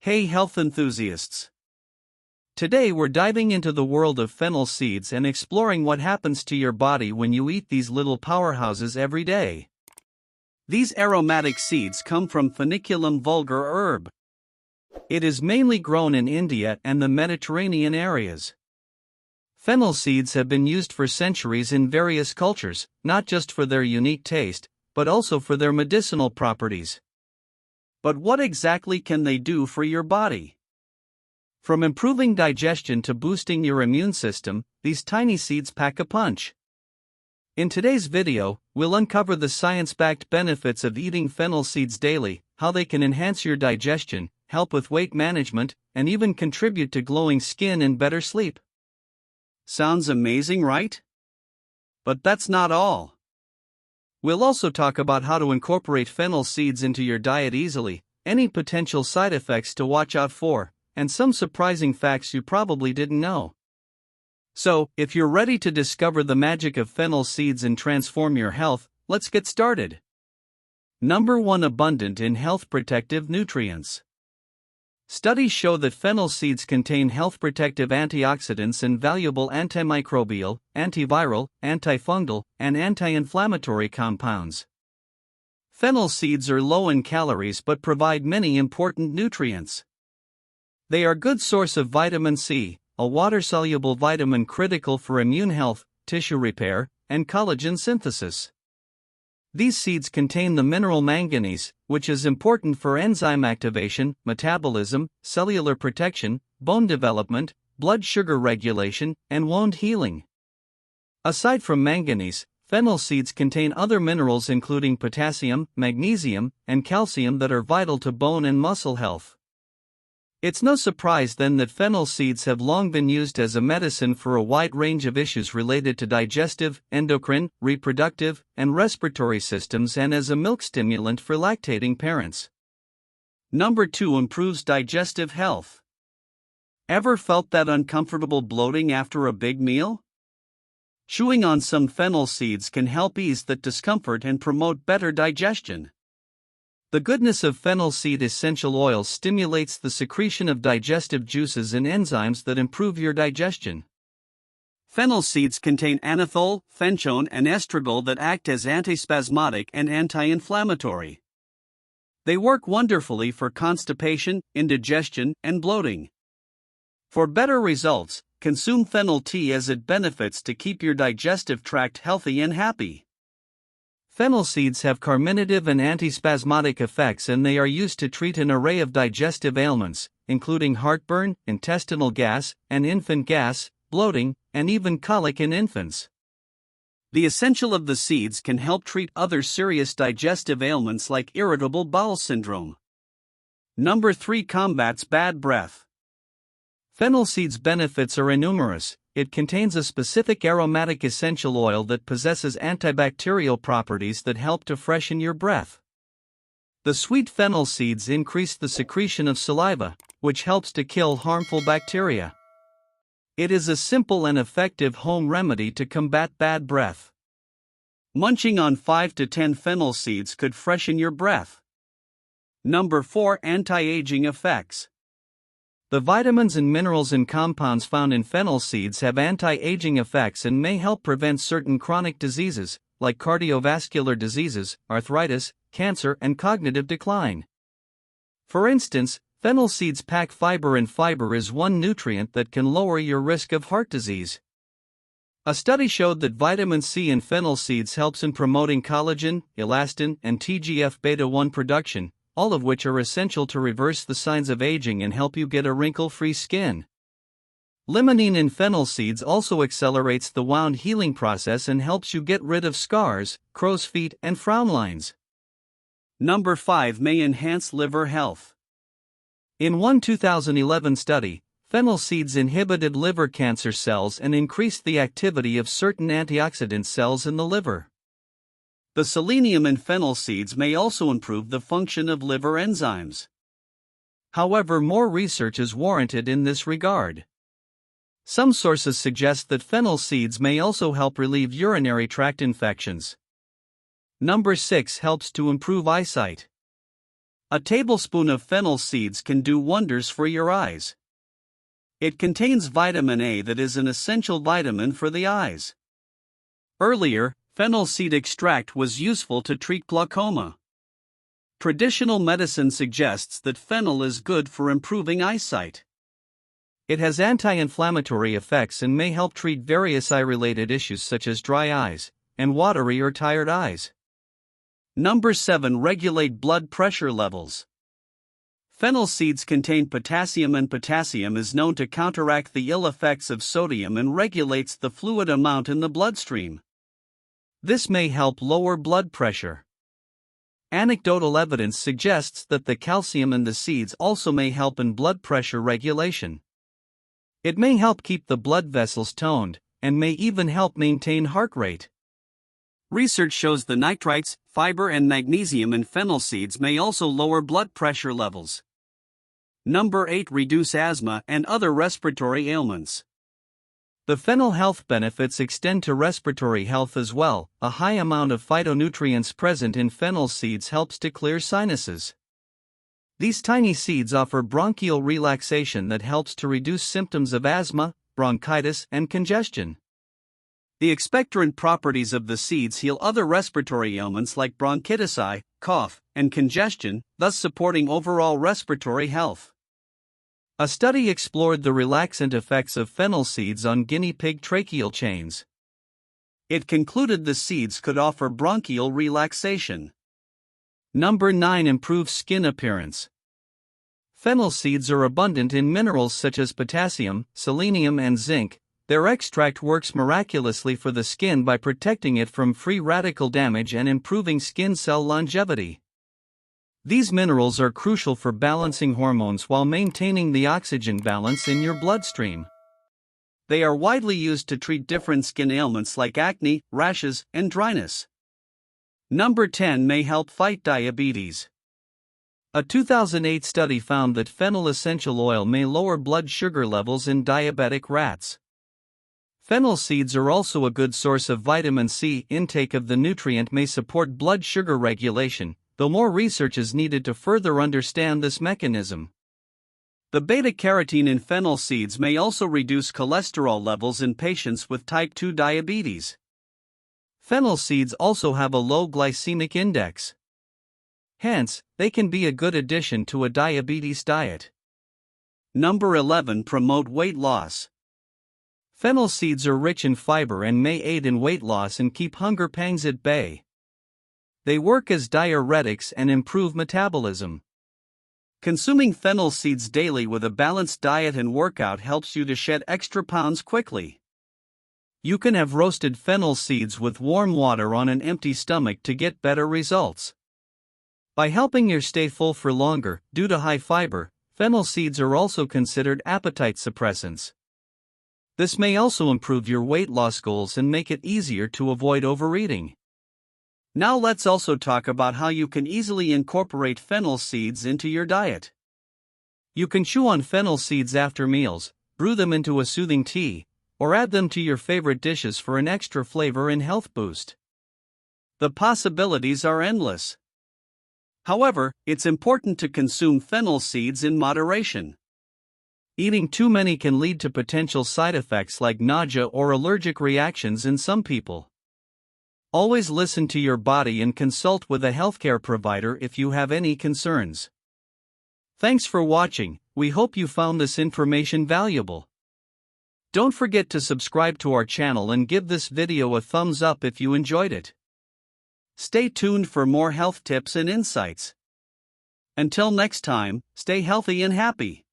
Hey health enthusiasts! Today we're diving into the world of fennel seeds and exploring what happens to your body when you eat these little powerhouses every day. These aromatic seeds come from Feniculum vulgar herb. It is mainly grown in India and the Mediterranean areas. Fennel seeds have been used for centuries in various cultures, not just for their unique taste, but also for their medicinal properties. But what exactly can they do for your body? From improving digestion to boosting your immune system, these tiny seeds pack a punch. In today's video, we'll uncover the science-backed benefits of eating fennel seeds daily, how they can enhance your digestion, help with weight management, and even contribute to glowing skin and better sleep. Sounds amazing, right? But that's not all. We'll also talk about how to incorporate fennel seeds into your diet easily, any potential side effects to watch out for, and some surprising facts you probably didn't know. So, if you're ready to discover the magic of fennel seeds and transform your health, let's get started. Number 1. Abundant in health protective nutrients. Studies show that fennel seeds contain health protective antioxidants and valuable antimicrobial, antiviral, antifungal, and anti-inflammatory compounds. Fennel seeds are low in calories but provide many important nutrients. They are a good source of vitamin C, a water-soluble vitamin critical for immune health, tissue repair, and collagen synthesis. These seeds contain the mineral manganese, which is important for enzyme activation, metabolism, cellular protection, bone development, blood sugar regulation, and wound healing. Aside from manganese, fennel seeds contain other minerals including potassium, magnesium, and calcium that are vital to bone and muscle health. It's no surprise then that fennel seeds have long been used as a medicine for a wide range of issues related to digestive, endocrine, reproductive, and respiratory systems and as a milk stimulant for lactating parents. Number 2. Improves digestive health. Ever felt that uncomfortable bloating after a big meal? Chewing on some fennel seeds can help ease that discomfort and promote better digestion. The goodness of fennel seed essential oil stimulates the secretion of digestive juices and enzymes that improve your digestion. Fennel seeds contain anethole, fenchone, and estragol that act as antispasmodic and anti-inflammatory. They work wonderfully for constipation, indigestion, and bloating. For better results, consume fennel tea as it benefits to keep your digestive tract healthy and happy. Fennel seeds have carminative and antispasmodic effects and they are used to treat an array of digestive ailments, including heartburn, intestinal gas, and infant gas, bloating, and even colic in infants. The essential of the seeds can help treat other serious digestive ailments like irritable bowel syndrome. Number 3. Combats bad breath. Fennel seeds' benefits are innumerous. It contains a specific aromatic essential oil that possesses antibacterial properties that help to freshen your breath. The sweet fennel seeds increase the secretion of saliva, which helps to kill harmful bacteria. It is a simple and effective home remedy to combat bad breath. Munching on 5 to 10 fennel seeds could freshen your breath. Number 4. Anti-aging effects. The vitamins and minerals and compounds found in fennel seeds have anti-aging effects and may help prevent certain chronic diseases, like cardiovascular diseases, arthritis, cancer, and cognitive decline. For instance, fennel seeds pack fiber, and fiber is one nutrient that can lower your risk of heart disease. A study showed that vitamin C in fennel seeds helps in promoting collagen, elastin, and TGF-beta1 production, all of which are essential to reverse the signs of aging and help you get a wrinkle-free skin. Limonene in fennel seeds also accelerates the wound healing process and helps you get rid of scars, crow's feet, and frown lines. Number 5. May enhance liver health. In one 2011 study, fennel seeds inhibited liver cancer cells and increased the activity of certain antioxidant cells in the liver. The selenium in fennel seeds may also improve the function of liver enzymes. However, more research is warranted in this regard. Some sources suggest that fennel seeds may also help relieve urinary tract infections. Number 6. Helps to improve eyesight. A tablespoon of fennel seeds can do wonders for your eyes. It contains vitamin A that is an essential vitamin for the eyes. Earlier, fennel seed extract was useful to treat glaucoma. Traditional medicine suggests that fennel is good for improving eyesight. It has anti-inflammatory effects and may help treat various eye-related issues such as dry eyes and watery or tired eyes. Number 7. Regulate blood pressure levels. Fennel seeds contain potassium, and potassium is known to counteract the ill effects of sodium and regulates the fluid amount in the bloodstream. This may help lower blood pressure. Anecdotal evidence suggests that the calcium in the seeds also may help in blood pressure regulation. It may help keep the blood vessels toned, and may even help maintain heart rate. Research shows the nitrites, fiber, and magnesium in fennel seeds may also lower blood pressure levels. Number 8. Reduce asthma and other respiratory ailments. The fennel health benefits extend to respiratory health as well. A high amount of phytonutrients present in fennel seeds helps to clear sinuses. These tiny seeds offer bronchial relaxation that helps to reduce symptoms of asthma, bronchitis, and congestion. The expectorant properties of the seeds heal other respiratory ailments like bronchitis, cough, and congestion, thus supporting overall respiratory health. A study explored the relaxant effects of fennel seeds on guinea pig tracheal chains. It concluded the seeds could offer bronchial relaxation. Number 9. Improve skin appearance. Fennel seeds are abundant in minerals such as potassium, selenium, and zinc. Their extract works miraculously for the skin by protecting it from free radical damage and improving skin cell longevity. These minerals are crucial for balancing hormones while maintaining the oxygen balance in your bloodstream. They are widely used to treat different skin ailments like acne, rashes, and dryness. Number 10. May help fight diabetes. A 2008 study found that fennel essential oil may lower blood sugar levels in diabetic rats. Fennel seeds are also a good source of vitamin C. Intake of the nutrient may support blood sugar regulation, though more research is needed to further understand this mechanism. The beta-carotene in fennel seeds may also reduce cholesterol levels in patients with type 2 diabetes. Fennel seeds also have a low glycemic index. Hence, they can be a good addition to a diabetes diet. Number 11. Promote weight loss. Fennel seeds are rich in fiber and may aid in weight loss and keep hunger pangs at bay. They work as diuretics and improve metabolism. Consuming fennel seeds daily with a balanced diet and workout helps you to shed extra pounds quickly. You can have roasted fennel seeds with warm water on an empty stomach to get better results. By helping you stay full for longer, due to high fiber, fennel seeds are also considered appetite suppressants. This may also improve your weight loss goals and make it easier to avoid overeating. Now let's also talk about how you can easily incorporate fennel seeds into your diet. You can chew on fennel seeds after meals, brew them into a soothing tea, or add them to your favorite dishes for an extra flavor and health boost. The possibilities are endless. However, it's important to consume fennel seeds in moderation. Eating too many can lead to potential side effects like nausea or allergic reactions in some people. Always listen to your body and consult with a healthcare provider if you have any concerns. Thanks for watching. We hope you found this information valuable. Don't forget to subscribe to our channel and give this video a thumbs up if you enjoyed it. Stay tuned for more health tips and insights. Until next time, stay healthy and happy.